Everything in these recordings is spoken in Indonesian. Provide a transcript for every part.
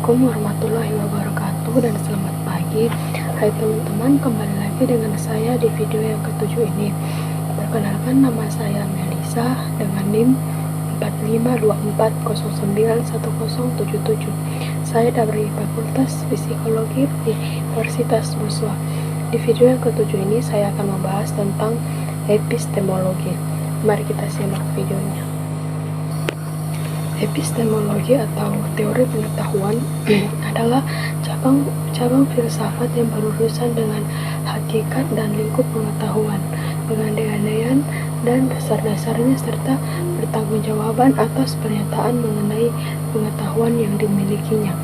Assalamualaikum warahmatullahi wabarakatuh dan selamat pagi. Hai teman-teman, kembali lagi dengan saya di video yang ke-7 ini. Perkenalkan, nama saya Melisa dengan NIM 4524091077. Saya dari Fakultas Psikologi Universitas Buswa. Di video yang ke-7 ini saya akan membahas tentang epistemologi. Mari kita simak videonya. Epistemologi atau teori pengetahuan adalah cabang filsafat yang berurusan dengan hakikat dan lingkup pengetahuan, pengandaian dan dasar-dasarnya, serta pertanggungjawaban atas pernyataan mengenai pengetahuan yang dimilikinya.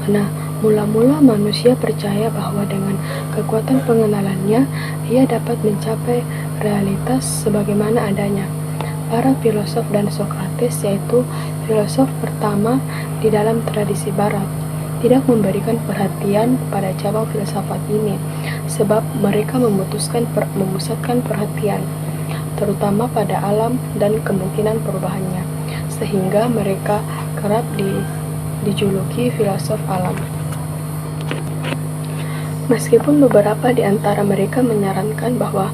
Nah, mula-mula manusia percaya bahwa dengan kekuatan pengenalannya, ia dapat mencapai realitas sebagaimana adanya. Para filosof dan Socrates, yaitu filosof pertama di dalam tradisi barat, tidak memberikan perhatian pada cabang filsafat ini, sebab mereka memusatkan perhatian terutama pada alam dan kemungkinan perubahannya, sehingga mereka kerap dijuluki filosof alam. Meskipun beberapa di antara mereka menyarankan bahwa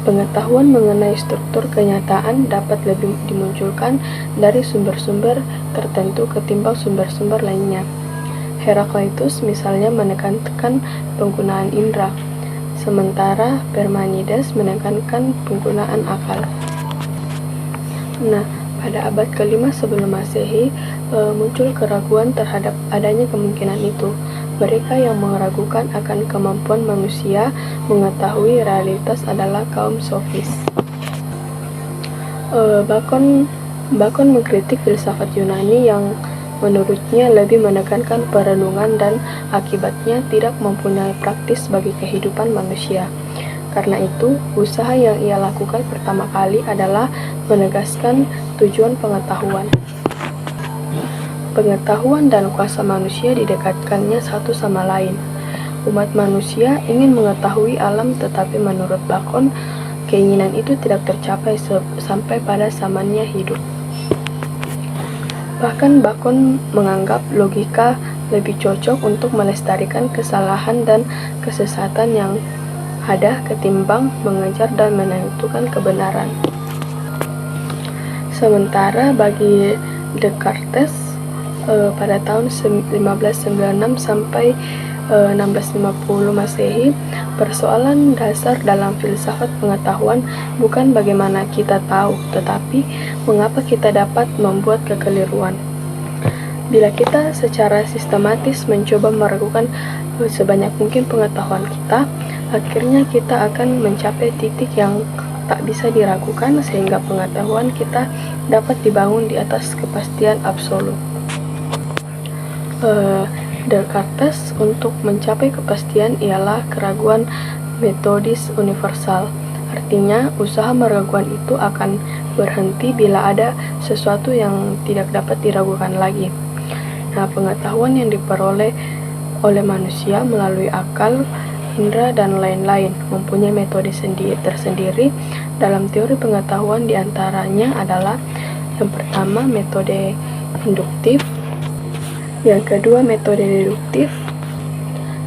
pengetahuan mengenai struktur kenyataan dapat lebih dimunculkan dari sumber-sumber tertentu ketimbang sumber-sumber lainnya. Herakleitus misalnya menekankan penggunaan indera, sementara Parmenides menekankan penggunaan akal. Nah, pada abad ke-5 sebelum Masehi muncul keraguan terhadap adanya kemungkinan itu. Mereka yang meragukan akan kemampuan manusia mengetahui realitas adalah kaum sofis. Bacon mengkritik filsafat Yunani yang menurutnya lebih menekankan perenungan dan akibatnya tidak mempunyai praktis bagi kehidupan manusia. Karena itu, usaha yang ia lakukan pertama kali adalah menegaskan tujuan pengetahuan. Pengetahuan dan kuasa manusia didekatkannya satu sama lain. Umat manusia ingin mengetahui alam, tetapi menurut Bacon, keinginan itu tidak tercapai sampai pada zamannya hidup. Bahkan Bacon menganggap logika lebih cocok untuk melestarikan kesalahan dan kesesatan yang ada ketimbang mengejar dan menentukan kebenaran. Sementara bagi Descartes, pada tahun 1596 sampai 1650 Masehi, persoalan dasar dalam filsafat pengetahuan bukan bagaimana kita tahu, tetapi mengapa kita dapat membuat kekeliruan. Bila kita secara sistematis mencoba meragukan sebanyak mungkin pengetahuan kita, akhirnya kita akan mencapai titik yang tak bisa diragukan, sehingga pengetahuan kita dapat dibangun di atas kepastian absolut. Descartes untuk mencapai kepastian ialah keraguan metodis universal. Artinya, usaha meragukan itu akan berhenti bila ada sesuatu yang tidak dapat diragukan lagi. Nah, pengetahuan yang diperoleh oleh manusia melalui akal, indera, dan lain-lain mempunyai metode tersendiri. Dalam teori pengetahuan diantaranya adalah yang pertama metode induktif, yang kedua metode deduktif,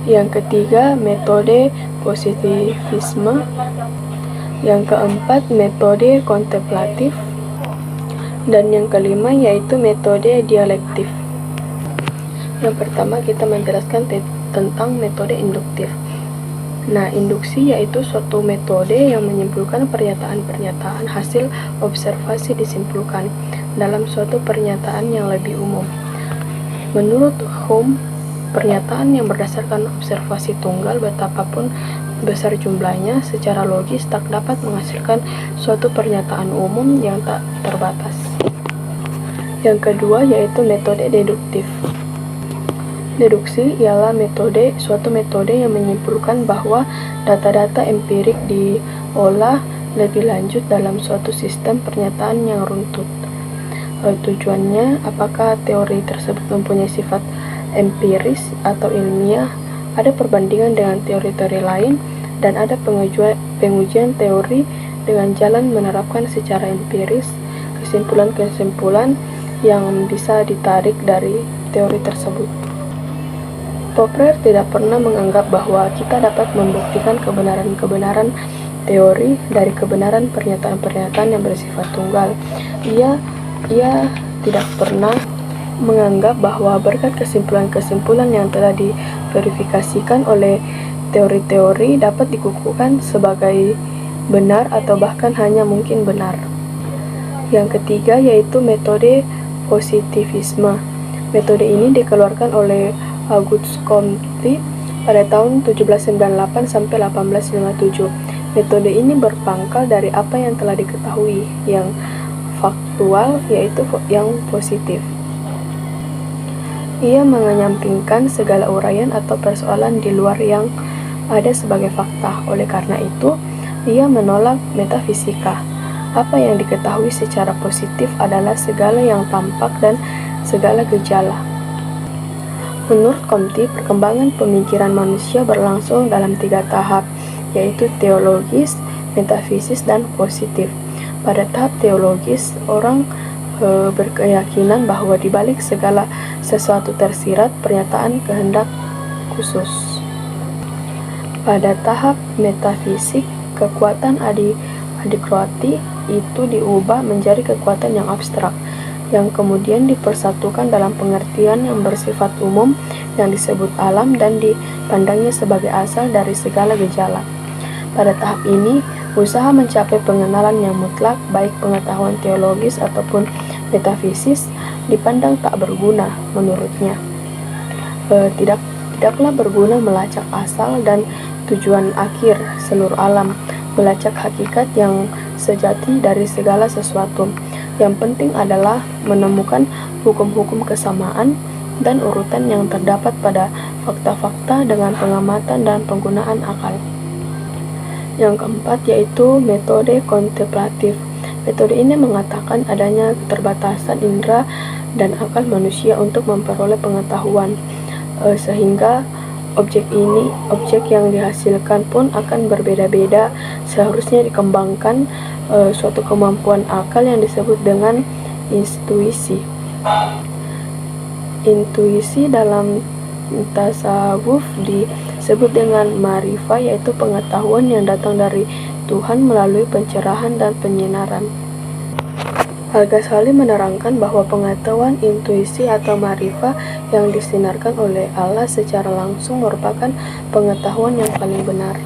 yang ketiga metode positivisme, yang keempat metode kontemplatif, dan yang kelima yaitu metode dialektif. Yang pertama kita menjelaskan tentang metode induktif. Nah, induksi yaitu suatu metode yang menyimpulkan pernyataan-pernyataan hasil observasi disimpulkan dalam suatu pernyataan yang lebih umum. Menurut Hume, pernyataan yang berdasarkan observasi tunggal betapapun besar jumlahnya secara logis tak dapat menghasilkan suatu pernyataan umum yang tak terbatas. Yang kedua yaitu metode deduktif. Deduksi ialah suatu metode yang menyimpulkan bahwa data-data empirik diolah lebih lanjut dalam suatu sistem pernyataan yang runtut. Tujuannya, apakah teori tersebut mempunyai sifat empiris atau ilmiah, ada perbandingan dengan teori-teori lain, dan ada pengujian teori dengan jalan menerapkan secara empiris kesimpulan-kesimpulan yang bisa ditarik dari teori tersebut. Popper tidak pernah menganggap bahwa kita dapat membuktikan kebenaran-kebenaran teori dari kebenaran pernyataan-pernyataan yang bersifat tunggal. Ia tidak pernah menganggap bahwa berkat kesimpulan-kesimpulan yang telah diverifikasikan oleh teori-teori dapat dikukuhkan sebagai benar atau bahkan hanya mungkin benar. Yang ketiga yaitu metode positivisme. Metode ini dikeluarkan oleh Auguste Comte pada tahun 1798 sampai 1857. Metode ini berpangkal dari apa yang telah diketahui, yang faktual yaitu yang positif. Ia mengenyampingkan segala uraian atau persoalan di luar yang ada sebagai fakta. Oleh karena itu, ia menolak metafisika. Apa yang diketahui secara positif adalah segala yang tampak dan segala gejala. Menurut Comte, perkembangan pemikiran manusia berlangsung dalam 3 tahap, yaitu teologis, metafisis, dan positif. Pada tahap teologis, orang berkeyakinan bahwa di balik segala sesuatu tersirat pernyataan kehendak khusus. Pada tahap metafisik, kekuatan adikroati itu diubah menjadi kekuatan yang abstrak, yang kemudian dipersatukan dalam pengertian yang bersifat umum yang disebut alam dan dipandangnya sebagai asal dari segala gejala. Pada tahap ini, usaha mencapai pengenalan yang mutlak, baik pengetahuan teologis ataupun metafisis, dipandang tak berguna menurutnya. Tidaklah berguna melacak asal dan tujuan akhir seluruh alam, melacak hakikat yang sejati dari segala sesuatu. Yang penting adalah menemukan hukum-hukum kesamaan dan urutan yang terdapat pada fakta-fakta dengan pengamatan dan penggunaan akal. Yang keempat yaitu metode kontemplatif. Metode ini mengatakan adanya keterbatasan indera dan akal manusia untuk memperoleh pengetahuan, sehingga objek yang dihasilkan pun akan berbeda-beda. Seharusnya dikembangkan suatu kemampuan akal yang disebut dengan intuisi. Intuisi dalam tasawuf disebut dengan ma'rifah, yaitu pengetahuan yang datang dari Tuhan melalui pencerahan dan penyinaran. Al-Ghazali menerangkan bahwa pengetahuan intuisi atau ma'rifah yang disinarkan oleh Allah secara langsung merupakan pengetahuan yang paling benar.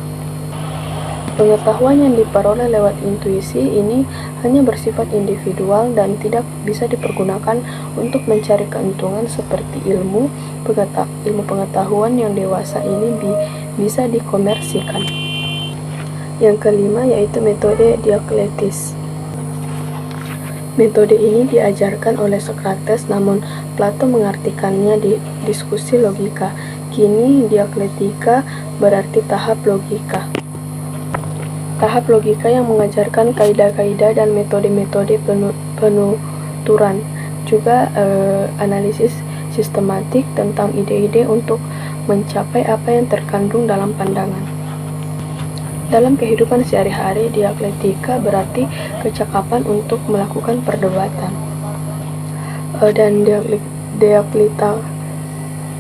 Pengetahuan yang diperoleh lewat intuisi ini hanya bersifat individual dan tidak bisa dipergunakan untuk mencari keuntungan seperti ilmu pengetahuan yang dewasa ini bisa dikomersikan. Yang kelima yaitu metode dialektis. Metode ini diajarkan oleh Socrates, namun Plato mengartikannya di diskusi logika. Kini dialektika berarti tahap logika. Tahap logika yang mengajarkan kaidah-kaidah dan metode-metode penuturan, juga analisis sistematik tentang ide-ide untuk mencapai apa yang terkandung dalam pandangan. Dalam kehidupan sehari-hari, dialektika berarti kecakapan untuk melakukan perdebatan. Dan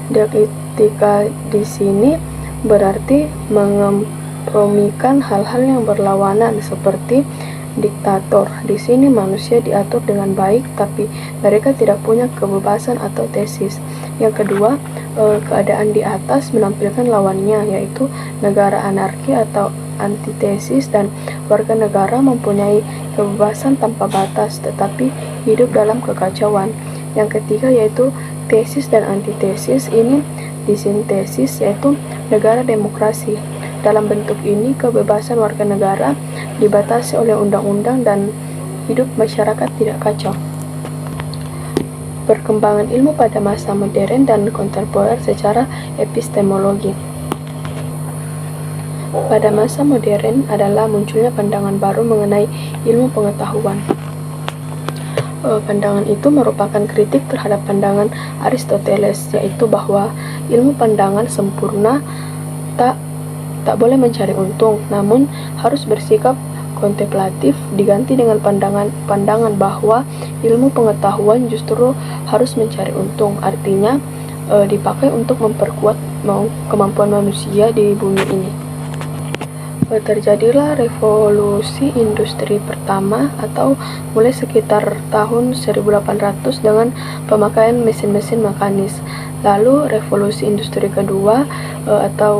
dialektika di sini berarti mengempromikan hal-hal yang berlawanan seperti diktator. Di sini manusia diatur dengan baik, tapi mereka tidak punya kebebasan atau tesis. Yang kedua, keadaan di atas menampilkan lawannya, yaitu negara anarki atau antitesis, dan warga negara mempunyai kebebasan tanpa batas tetapi hidup dalam kekacauan. Yang ketiga yaitu tesis dan antitesis, ini disintesis, yaitu negara demokrasi. Dalam bentuk ini, kebebasan warga negara dibatasi oleh undang-undang dan hidup masyarakat tidak kacau. Perkembangan ilmu pada masa modern dan kontemporer secara epistemologi. Pada masa modern adalah munculnya pandangan baru mengenai ilmu pengetahuan. Pandangan itu merupakan kritik terhadap pandangan Aristoteles, yaitu bahwa ilmu pandangan sempurna tak boleh mencari untung, namun harus bersikap kontemplatif diganti dengan pandangan bahwa ilmu pengetahuan justru harus mencari untung, artinya dipakai untuk memperkuat kemampuan manusia di bumi ini. Terjadilah revolusi industri pertama atau mulai sekitar tahun 1800 dengan pemakaian mesin-mesin mekanis. Lalu revolusi industri kedua atau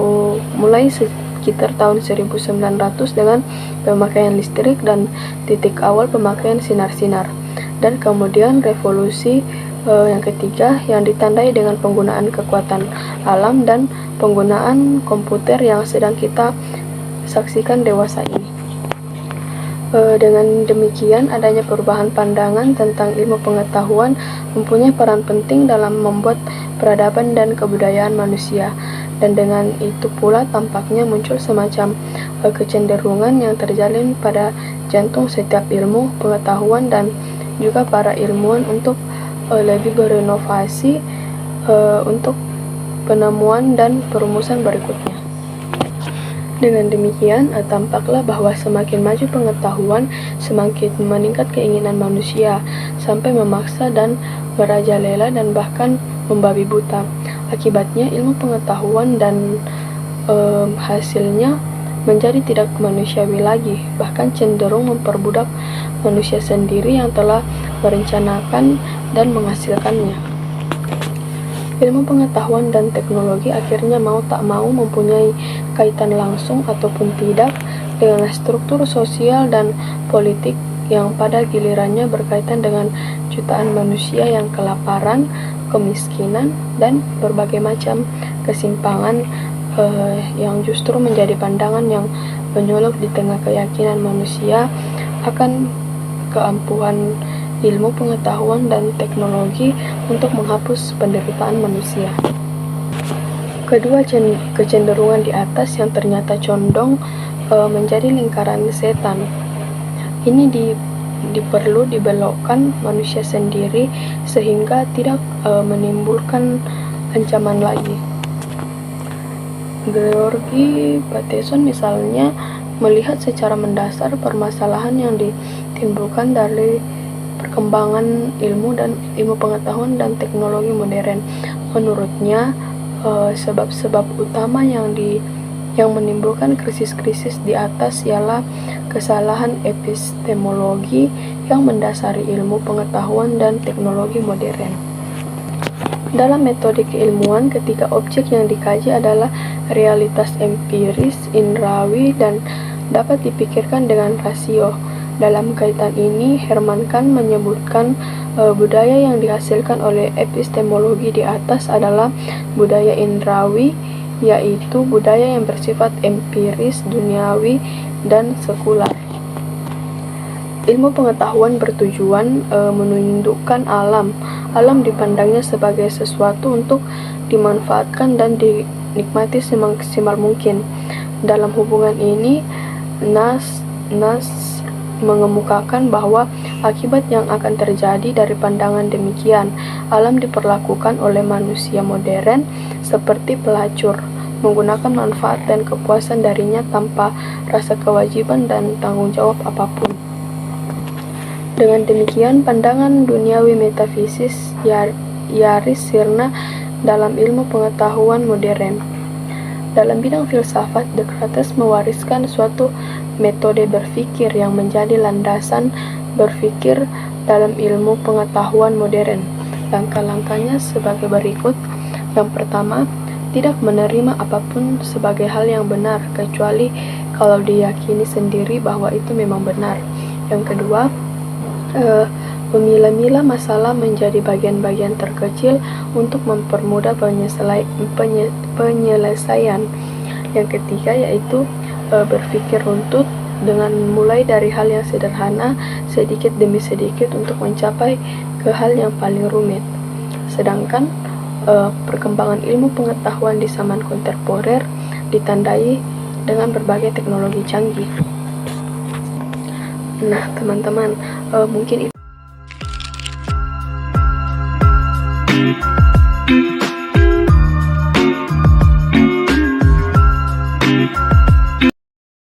mulai sekitar tahun 1900 dengan pemakaian listrik dan titik awal pemakaian sinar-sinar. Dan kemudian revolusi yang ketiga yang ditandai dengan penggunaan kekuatan alam dan penggunaan komputer yang sedang kita saksikan dewasa ini. Dengan demikian, adanya perubahan pandangan tentang ilmu pengetahuan mempunyai peran penting dalam membuat peradaban dan kebudayaan manusia, dan dengan itu pula tampaknya muncul semacam kecenderungan yang terjalin pada jantung setiap ilmu pengetahuan dan juga para ilmuwan untuk lebih berinovasi untuk penemuan dan perumusan berikutnya. Dengan demikian, tampaklah bahwa semakin maju pengetahuan, semakin meningkat keinginan manusia, sampai memaksa dan merajalela dan bahkan membabi buta. Akibatnya, ilmu pengetahuan dan hasilnya menjadi tidak manusiawi lagi, bahkan cenderung memperbudak manusia sendiri yang telah merencanakan dan menghasilkannya. Ilmu pengetahuan dan teknologi akhirnya mau tak mau mempunyai kaitan langsung ataupun tidak dengan struktur sosial dan politik yang pada gilirannya berkaitan dengan jutaan manusia yang kelaparan, kemiskinan, dan berbagai macam kesimpangan yang justru menjadi pandangan yang menyolok di tengah keyakinan manusia akan keampuhan ilmu pengetahuan dan teknologi untuk menghapus penderitaan manusia. Kedua kecenderungan di atas yang ternyata condong menjadi lingkaran setan. Ini perlu dibelokkan manusia sendiri sehingga tidak menimbulkan ancaman lagi. Georgi Bateson misalnya melihat secara mendasar permasalahan yang ditimbulkan dari perkembangan ilmu pengetahuan dan teknologi modern. Menurutnya, sebab-sebab utama yang menimbulkan krisis-krisis di atas ialah kesalahan epistemologi yang mendasari ilmu pengetahuan dan teknologi modern. Dalam metode keilmuan, ketika objek yang dikaji adalah realitas empiris, indrawi, dan dapat dipikirkan dengan rasio. Dalam kaitan ini, Herman Kahn menyebutkan budaya yang dihasilkan oleh epistemologi di atas adalah budaya indrawi, yaitu budaya yang bersifat empiris, duniawi, dan sekular. Ilmu pengetahuan bertujuan menundukkan alam. Alam dipandangnya sebagai sesuatu untuk dimanfaatkan dan dinikmati semaksimal mungkin. Dalam hubungan ini, Nas mengemukakan bahwa akibat yang akan terjadi dari pandangan demikian, alam diperlakukan oleh manusia modern seperti pelacur, menggunakan manfaat dan kepuasan darinya tanpa rasa kewajiban dan tanggung jawab apapun. Dengan demikian, pandangan duniawi metafisis nyaris sirna dalam ilmu pengetahuan modern. Dalam bidang filsafat, Descartes mewariskan suatu metode berpikir yang menjadi landasan berpikir dalam ilmu pengetahuan modern. Langkah-langkahnya sebagai berikut. Yang pertama, tidak menerima apapun sebagai hal yang benar, kecuali kalau diyakini sendiri bahwa itu memang benar. Yang kedua, memilah-milah masalah menjadi bagian-bagian terkecil untuk mempermudah penyelesaian. Yang ketiga yaitu berpikir runtut dengan mulai dari hal yang sederhana sedikit demi sedikit untuk mencapai ke hal yang paling rumit. Sedangkan perkembangan ilmu pengetahuan di zaman kontemporer ditandai dengan berbagai teknologi canggih. Nah, teman-teman, mungkin itu